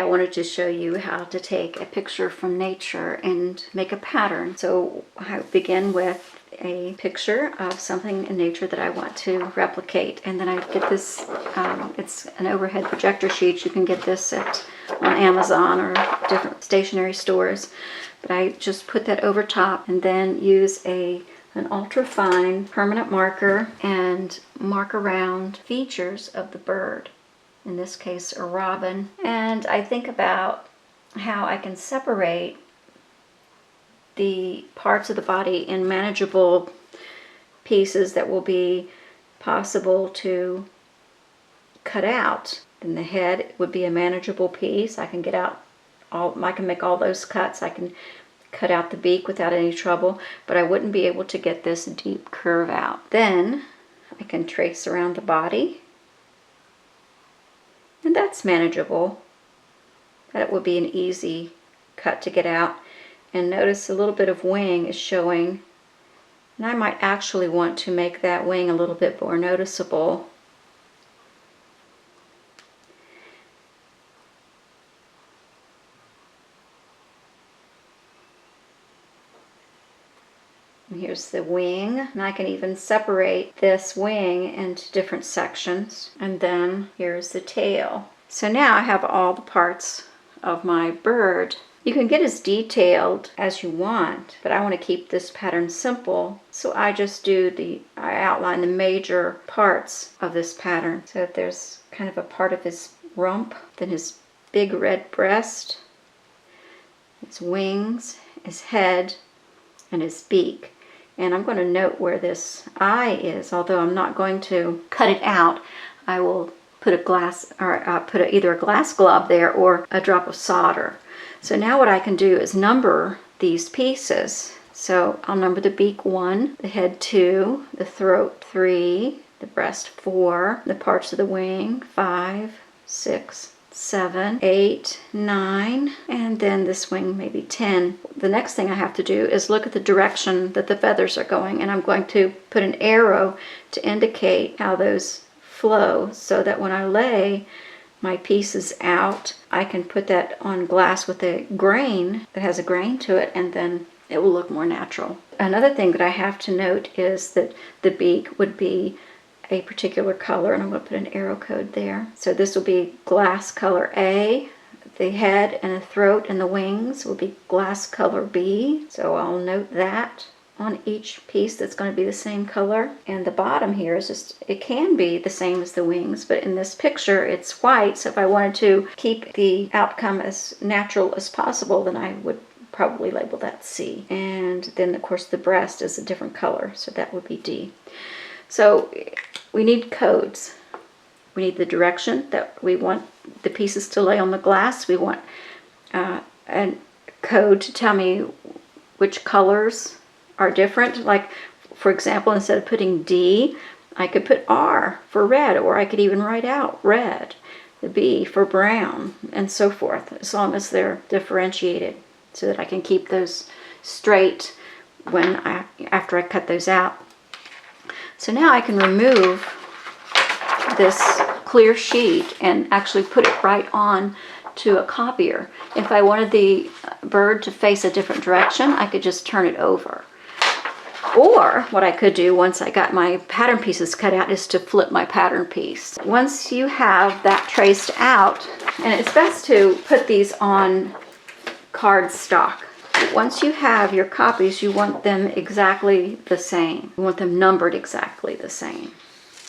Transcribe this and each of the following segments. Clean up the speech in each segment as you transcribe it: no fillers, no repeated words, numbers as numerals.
wanted to show you how to take a picture from nature and make a pattern. So I begin with a picture of something in nature that I want to replicate, and then I get this, it's an overhead projector sheet. You can get this on Amazon or different stationery stores, but I just put that over top and then use an ultra fine permanent marker and mark around features of the bird, in this case a robin, and I think about how I can separate the parts of the body in manageable pieces that will be possible to cut out. Then the head would be a manageable piece. I can make all those cuts. I can cut out the beak without any trouble, but I wouldn't be able to get this deep curve out. Then I can trace around the body, and that's manageable. That would be an easy cut to get out. And notice a little bit of wing is showing, and I might actually want to make that wing a little bit more noticeable. And here's the wing, and I can even separate this wing into different sections. And then here's the tail. So now I have all the parts of my bird. You can get as detailed as you want, but I want to keep this pattern simple, so I just I outline the major parts of this pattern. So if there's kind of a part of his rump, then his big red breast, his wings, his head, and his beak. And I'm going to note where this eye is, although I'm not going to cut it out. I will put either a glass glob there or a drop of solder. So now what I can do is number these pieces. So I'll number the beak 1, the head 2, the throat 3, the breast 4, the parts of the wing 5, 6, 7, 8, 9, and then this wing maybe 10. The next thing I have to do is look at the direction that the feathers are going, and I'm going to put an arrow to indicate how those flow, so that when I lay my pieces out, I can put that on glass with a grain that has a grain to it, and then it will look more natural. Another thing that I have to note is that the beak would be a particular color, and I'm going to put an arrow code there. So this will be glass color A. The head and the throat and the wings will be glass color B. So I'll note that on each piece that's going to be the same color. And the bottom here is just, it can be the same as the wings, but in this picture it's white, so if I wanted to keep the outcome as natural as possible, then I would probably label that C. And then of course the breast is a different color, so that would be D. So we need codes. We need the direction that we want the pieces to lay on the glass. We want a code to tell me which colors are different. Like, for example, instead of putting D, I could put R for red, or I could even write out red, the B for brown, and so forth, as long as they're differentiated, so that I can keep those straight after I cut those out. So now I can remove this clear sheet and actually put it right on to a copier. If I wanted the bird to face a different direction, I could just turn it over. Or what I could do once I got my pattern pieces cut out is to flip my pattern piece. Once you have that traced out, and it's best to put these on cardstock. Once you have your copies, you want them exactly the same. You want them numbered exactly the same.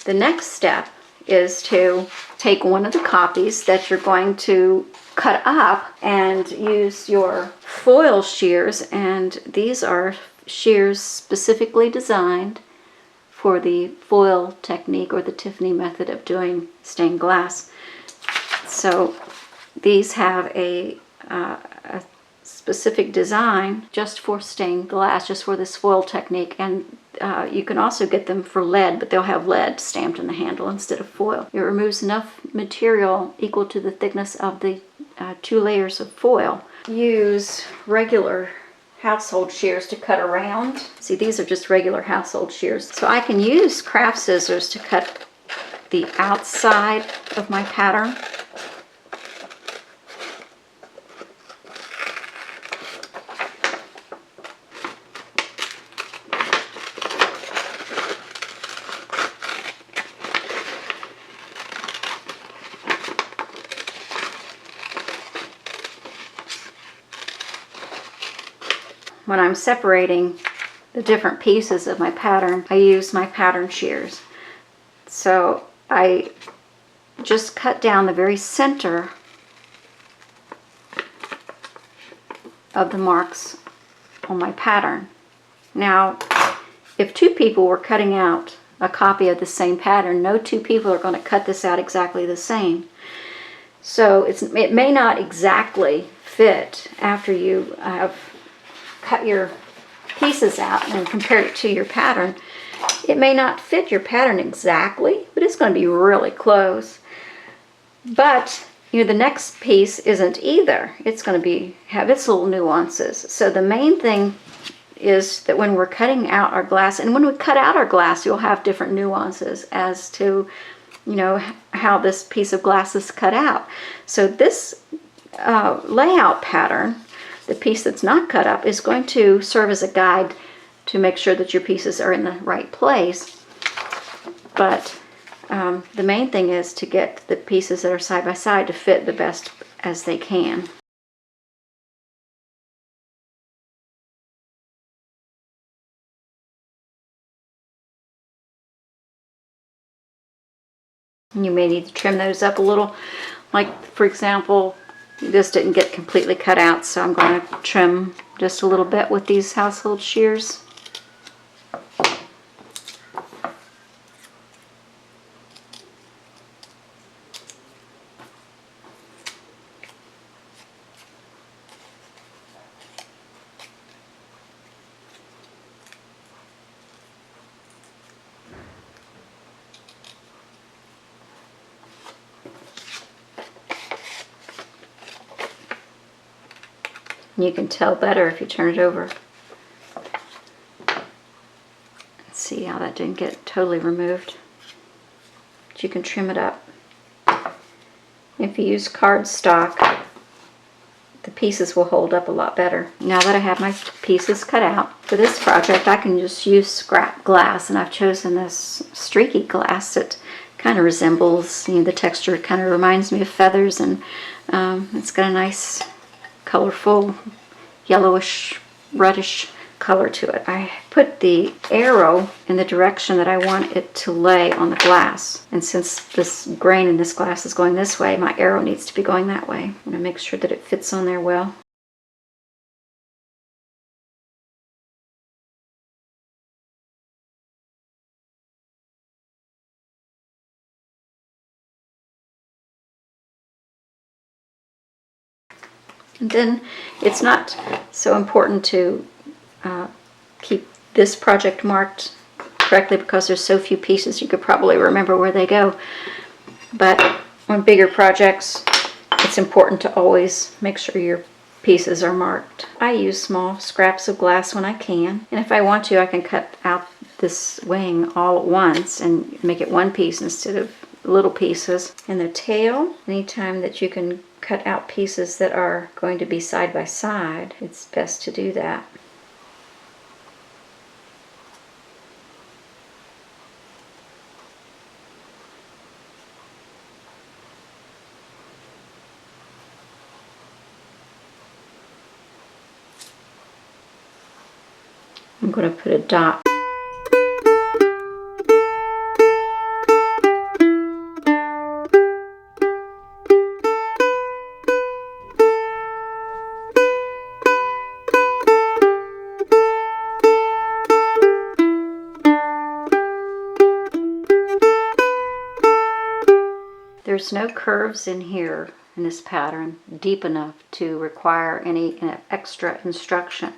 The next step is to take one of the copies that you're going to cut up and use your foil shears, and these are shears specifically designed for the foil technique, or the Tiffany method of doing stained glass. So these have a specific design just for stained glass, just for this foil technique, and you can also get them for lead, but they'll have lead stamped in the handle instead of foil. It removes enough material equal to the thickness of the 2 layers of foil. Use regular household shears to cut around. See, these are just regular household shears. So I can use craft scissors to cut the outside of my pattern. when I'm separating the different pieces of my pattern, I use my pattern shears. So I just cut down the very center of the marks on my pattern. Now, if two people were cutting out a copy of the same pattern, no two people are going to cut this out exactly the same. So it may not exactly fit after you have cut your pieces out and compared it to your pattern. It may not fit your pattern exactly, but it's going to be really close. But the next piece isn't either. It's going to have its little nuances. So the main thing is that when we're cutting out our glass, and when we cut out our glass, you'll have different nuances as to how this piece of glass is cut out. So this layout pattern, the piece that's not cut up, is going to serve as a guide to make sure that your pieces are in the right place. But the main thing is to get the pieces that are side by side to fit the best as they can. You may need to trim those up a little. Like, for example, this didn't get completely cut out, so I'm going to trim just a little bit with these household shears. You can tell better if you turn it over. Let's see how that didn't get totally removed. But you can trim it up. If you use cardstock, the pieces will hold up a lot better. Now that I have my pieces cut out for this project, I can just use scrap glass, and I've chosen this streaky glass that kind of resembles, the texture kind of reminds me of feathers, and it's got a nice colorful yellowish reddish color to it. I put the arrow in the direction that I want it to lay on the glass, and since this grain in this glass is going this way, my arrow needs to be going that way. I'm going to make sure that it fits on there well. And then it's not so important to keep this project marked correctly because there's so few pieces, you could probably remember where they go. But on bigger projects, it's important to always make sure your pieces are marked. I use small scraps of glass when I can, and if I want to, I can cut out this wing all at once and make it one piece instead of little pieces. And the tail, anytime that you can cut out pieces that are going to be side by side, it's best to do that. I'm going to put a dot. There's no curves in here in this pattern deep enough to require any extra instruction.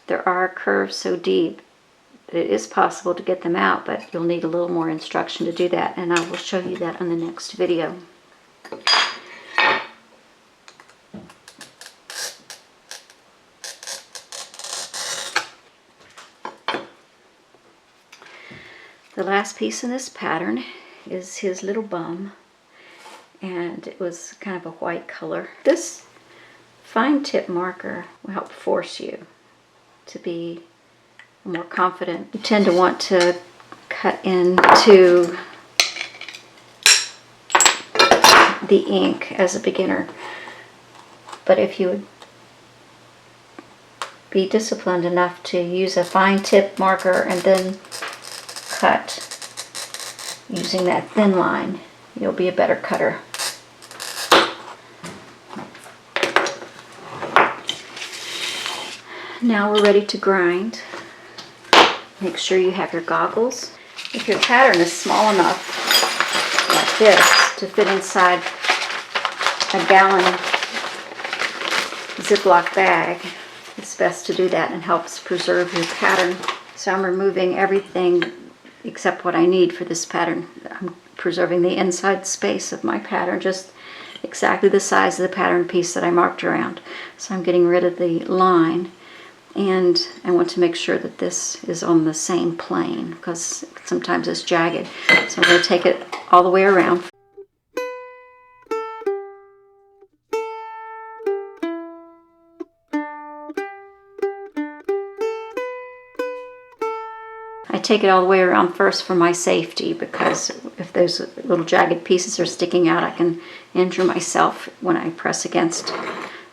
There are curves so deep that it is possible to get them out, but you'll need a little more instruction to do that, and I will show you that in the next video. The last piece in this pattern is his little bum, and it was kind of a white color. This fine tip marker will help force you to be more confident. You tend to want to cut into the ink as a beginner, but if you would be disciplined enough to use a fine tip marker and then cut using that thin line, you'll be a better cutter. Now we're ready to grind. Make sure you have your goggles. If your pattern is small enough, like this, to fit inside a gallon Ziploc bag, it's best to do that and helps preserve your pattern. So I'm removing everything except what I need for this pattern. I'm preserving the inside space of my pattern, just exactly the size of the pattern piece that I marked around. So I'm getting rid of the line. And I want to make sure that this is on the same plane because sometimes it's jagged. So I'm going to take it all the way around. I take it all the way around first for my safety, because if those little jagged pieces are sticking out, I can injure myself when I press against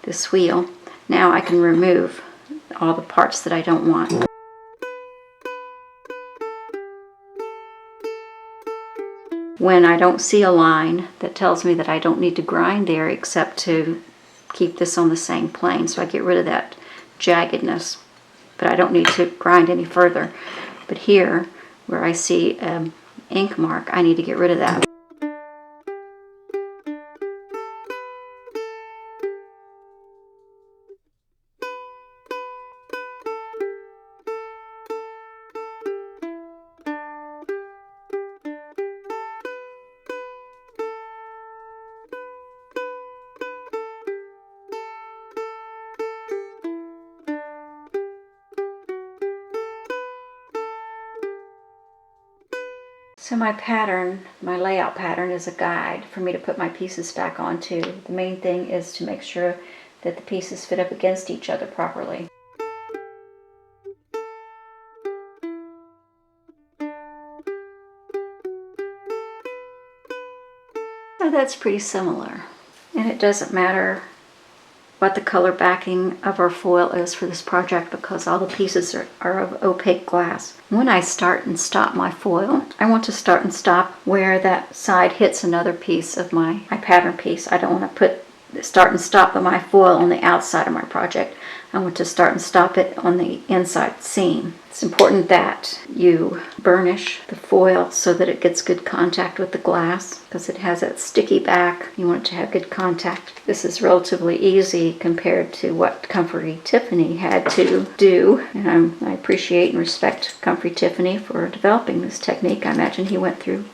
this wheel. Now I can remove all the parts that I don't want. When I don't see a line, that tells me that I don't need to grind there except to keep this on the same plane. So I get rid of that jaggedness, but I don't need to grind any further. But here, where I see an ink mark, I need to get rid of that. So my pattern, my layout pattern, is a guide for me to put my pieces back onto. The main thing is to make sure that the pieces fit up against each other properly. So that's pretty similar. And it doesn't matter what the color backing of our foil is for this project because all the pieces are of opaque glass. When I start and stop my foil, I want to start and stop where that side hits another piece of my pattern piece. I don't want to put start and stop of my foil on the outside of my project. I want to start and stop it on the inside seam. It's important that you burnish the foil so that it gets good contact with the glass because it has that sticky back. You want it to have good contact. This is relatively easy compared to what Comfrey Tiffany had to do. And I appreciate and respect Comfrey Tiffany for developing this technique. I imagine he went through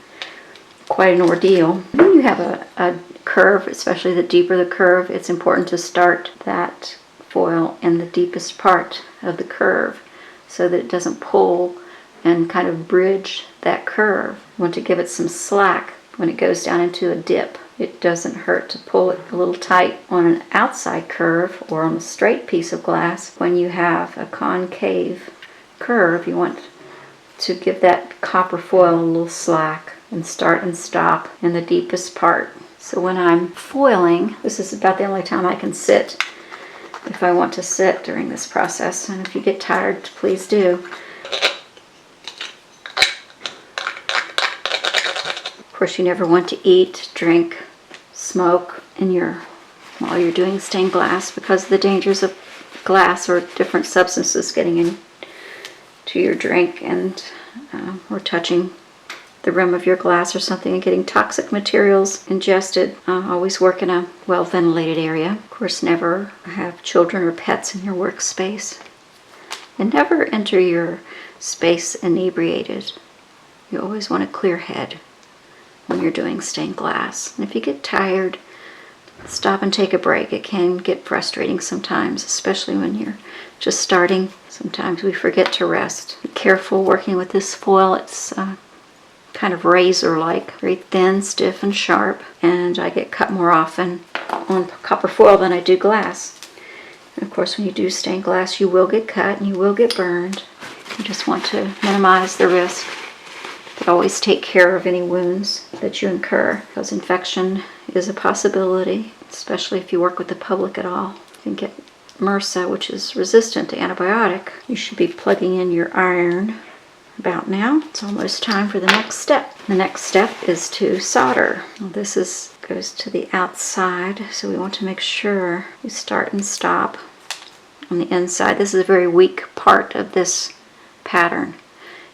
quite an ordeal. When you have a curve, especially the deeper the curve, it's important to start that foil in the deepest part of the curve so that it doesn't pull and kind of bridge that curve. You want to give it some slack when it goes down into a dip. It doesn't hurt to pull it a little tight on an outside curve or on a straight piece of glass. When you have a concave curve, you want to give that copper foil a little slack and start and stop in the deepest part. So when I'm foiling, this is about the only time I can sit if I want to sit during this process. And if you get tired, please do. Of course, you never want to eat, drink, smoke while you're doing stained glass because of the dangers of glass or different substances getting into your drink and or touching the rim of your glass or something and getting toxic materials ingested. Always work in a well-ventilated area. Of course, never have children or pets in your workspace. And never enter your space inebriated. You always want a clear head when you're doing stained glass. And if you get tired, stop and take a break. It can get frustrating sometimes, especially when you're just starting. Sometimes we forget to rest. Be careful working with this foil. It's kind of razor-like, very thin, stiff, and sharp, and I get cut more often on copper foil than I do glass. And of course, when you do stained glass, you will get cut and you will get burned. You just want to minimize the risk, but always take care of any wounds that you incur, because infection is a possibility, especially if you work with the public at all. You can get MRSA, which is resistant to antibiotic. You should be plugging in your iron about now. It's almost time for the next step. The next step is to solder. Well, this goes to the outside, so we want to make sure we start and stop on the inside. This is a very weak part of this pattern.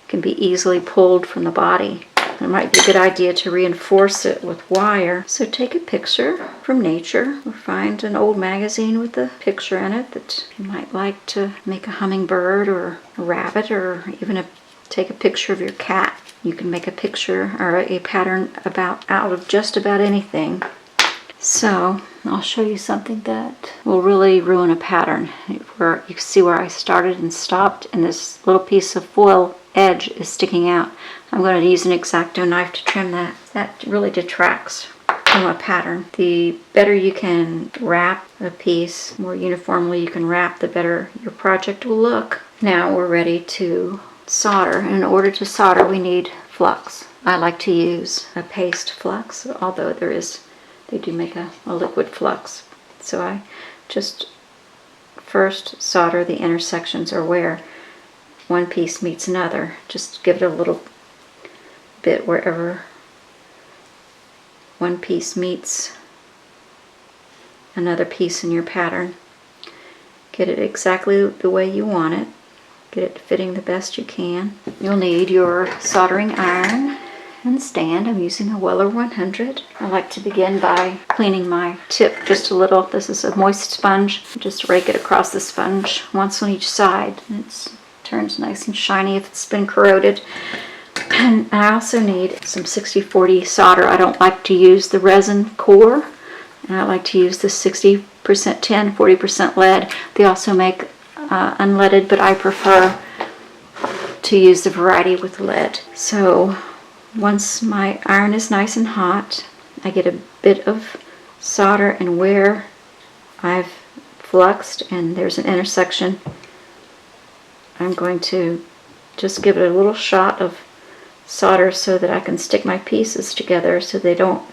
It can be easily pulled from the body. It might be a good idea to reinforce it with wire. So take a picture from nature or find an old magazine with a picture in it that you might like to make a hummingbird or a rabbit, or even take a picture of your cat. You can make a picture or a pattern out of just about anything. So I'll show you something that will really ruin a pattern. Where you can see where I started and stopped, and this little piece of foil edge is sticking out. I'm going to use an X-Acto knife to trim that. That really detracts from a pattern. The better you can wrap a piece, more uniformly you can wrap, the better your project will look. Now we're ready to solder. And in order to solder, we need flux. I like to use a paste flux, although they do make a liquid flux. So I just first solder the intersections, or where one piece meets another. Just give it a little bit wherever one piece meets another piece in your pattern. Get it exactly the way you want it. Get it fitting the best you can. You'll need your soldering iron and stand. I'm using a Weller 100. I like to begin by cleaning my tip just a little. This is a moist sponge. Just rake it across the sponge once on each side. It turns nice and shiny if it's been corroded. And I also need some 60-40 solder. I don't like to use the resin core, and I like to use the 60% tin, 40% lead. They also make unleaded, but I prefer to use the variety with lead. So once my iron is nice and hot, I get a bit of solder, and where I've fluxed and there's an intersection, I'm going to just give it a little shot of solder so that I can stick my pieces together so they don't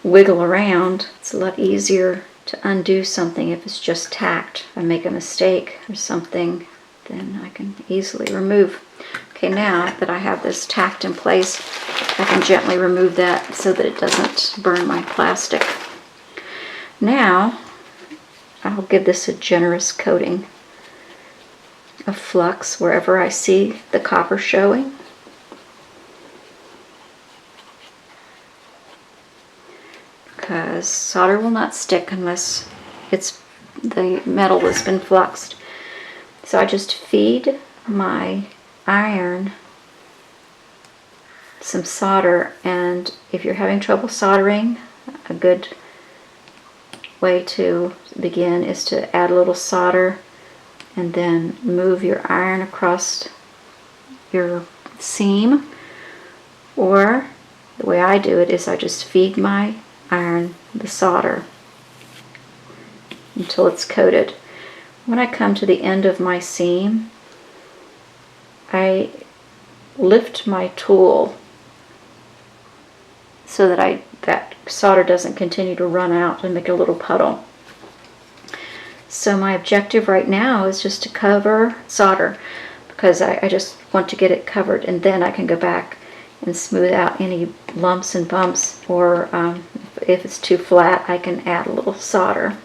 wiggle around. It's a lot easier to undo something if it's just tacked. If I make a mistake or something, then I can easily remove. Okay, now that I have this tacked in place, I can gently remove that so that it doesn't burn my plastic. Now I'll give this a generous coating of flux wherever I see the copper showing. Because solder will not stick unless the metal has been fluxed. So I just feed my iron some solder, and if you're having trouble soldering, a good way to begin is to add a little solder and then move your iron across your seam. Or the way I do it is I just feed my iron the solder until it's coated. When I come to the end of my seam, I lift my tool so that that solder doesn't continue to run out and make a little puddle. So my objective right now is just to cover solder, because I just want to get it covered, and then I can go back and smooth out any lumps and bumps, or if it's too flat, I can add a little solder.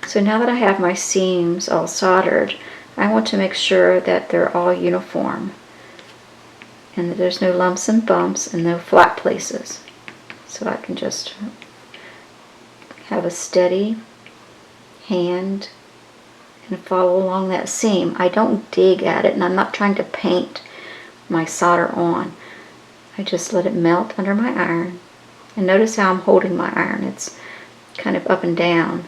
So now that I have my seams all soldered, I want to make sure that they're all uniform and that there's no lumps and bumps and no flat places. So I can just have a steady hand and follow along that seam. I don't dig at it, and I'm not trying to paint my solder on. I just let it melt under my iron. And notice how I'm holding my iron. It's kind of up and down.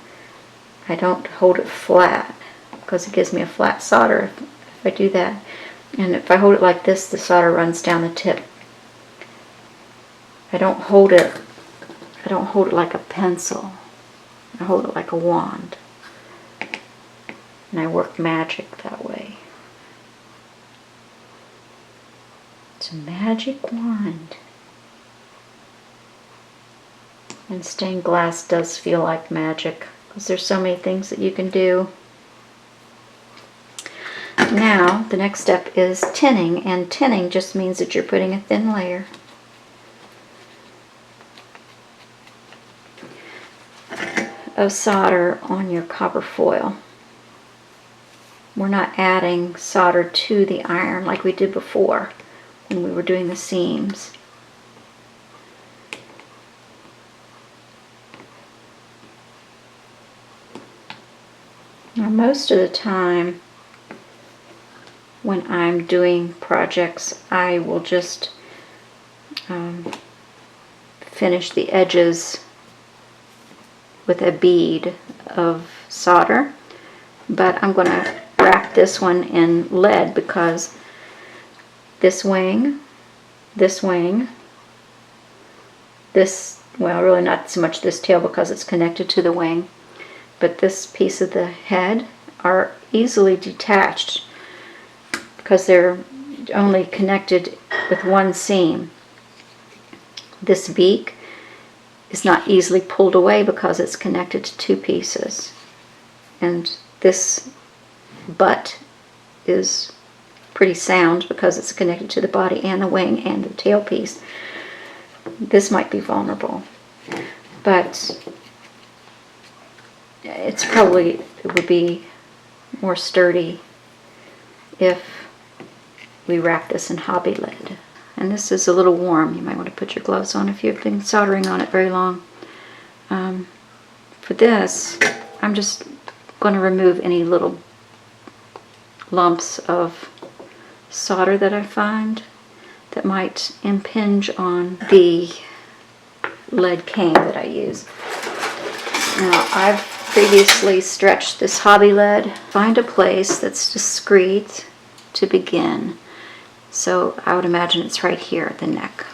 I don't hold it flat because it gives me a flat solder if I do that. And if I hold it like this, the solder runs down the tip. I don't hold it like a pencil. I hold it like a wand. And I work magic that way. It's a magic wand. And stained glass does feel like magic, because there's so many things that you can do now the next step is tinning, and tinning just means that you're putting a thin layer of solder on your copper foil. We're not adding solder to the iron like we did before when we were doing the seams. Now, most of the time when I'm doing projects, I will just finish the edges with a bead of solder, but I'm going to wrap this one in lead because this wing, well, really not so much this tail because it's connected to the wing, but this piece of the head are easily detached because they're only connected with one seam. This beak is not easily pulled away because it's connected to two pieces. And this butt is pretty sound because it's connected to the body and the wing and the tail piece. This might be vulnerable, but it would be more sturdy if we wrap this in hobby lead. And this is a little warm. You might want to put your gloves on if you've been soldering on it very long. For this, I'm just going to remove any little lumps of solder that I find that might impinge on the lead cane that I use. Now, I've previously stretched this hobby lead. Find a place that's discreet to begin. So I would imagine it's right here at the neck,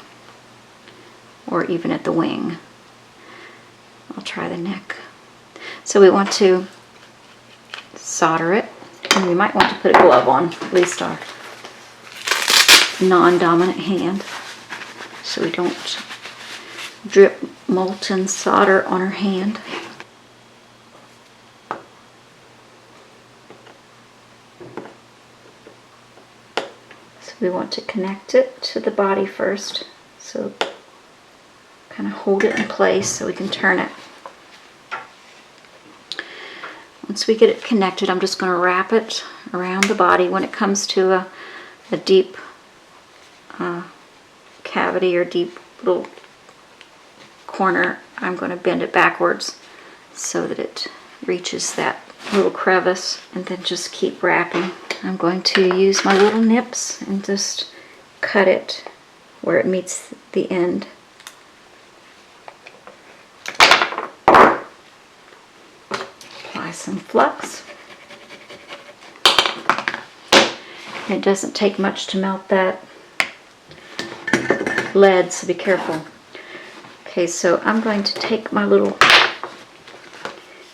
or even at the wing. I'll try the neck. So we want to solder it, and we might want to put a glove on, at least our non-dominant hand, so we don't drip molten solder on our hand. We want to connect it to the body first, so kind of hold it in place so we can turn it. Once we get it connected, I'm just going to wrap it around the body. When it comes to a deep cavity or deep little corner, I'm going to bend it backwards so that it reaches that little crevice, and then just keep wrapping. I'm going to use my little nips and just cut it where it meets the end. Apply some flux. It doesn't take much to melt that lead, so be careful. Okay, so I'm going to take my little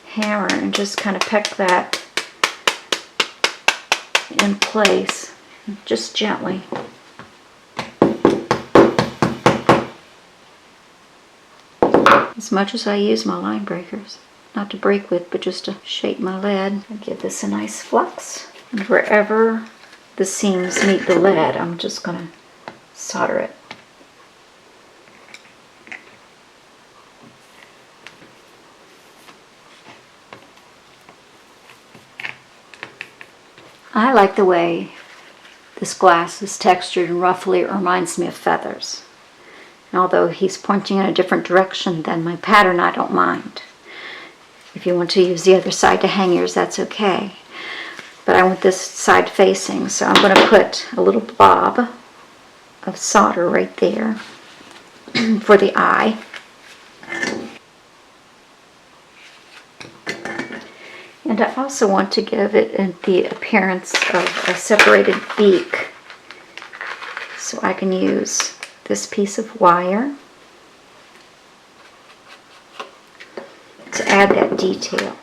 hammer and just kind of peck that in place, just gently. As much as I use my line breakers, not to break with, but just to shape my lead. I give this a nice flux, and wherever the seams meet the lead, I'm just going to solder it. I like the way this glass is textured and ruffly. It reminds me of feathers. And although he's pointing in a different direction than my pattern, I don't mind. If you want to use the other side to hang yours, that's okay. But I want this side facing, so I'm going to put a little blob of solder right there for the eye. And I also want to give it the appearance of a separated beak. So I can use this piece of wire to add that detail.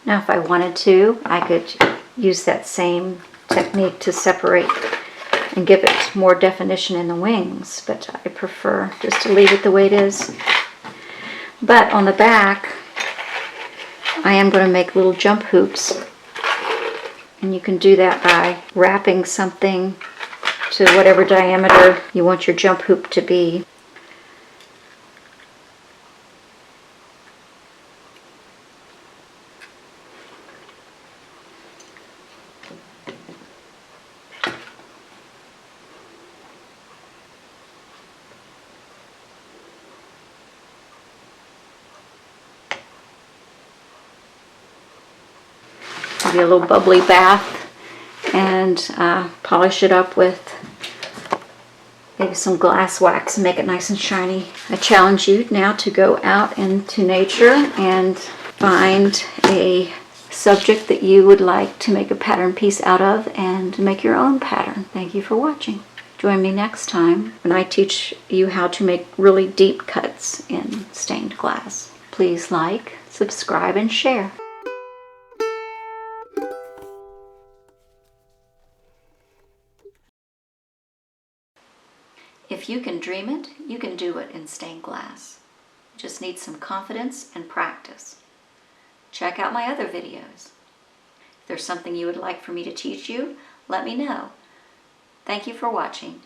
Now if I wanted to, I could use that same technique to separate and give it more definition in the wings, but I prefer just to leave it the way it is. But on the back, I am going to make little jump hoops, and you can do that by wrapping something to whatever diameter you want your jump hoop to be. Maybe a little bubbly bath, and polish it up with maybe some glass wax and make it nice and shiny. I challenge you now to go out into nature and find a subject that you would like to make a pattern piece out of and make your own pattern. Thank you for watching. Join me next time when I teach you how to make really deep cuts in stained glass. Please like, subscribe, and share. If you can dream it, you can do it in stained glass. You just need some confidence and practice. Check out my other videos. If there's something you would like for me to teach you, let me know. Thank you for watching.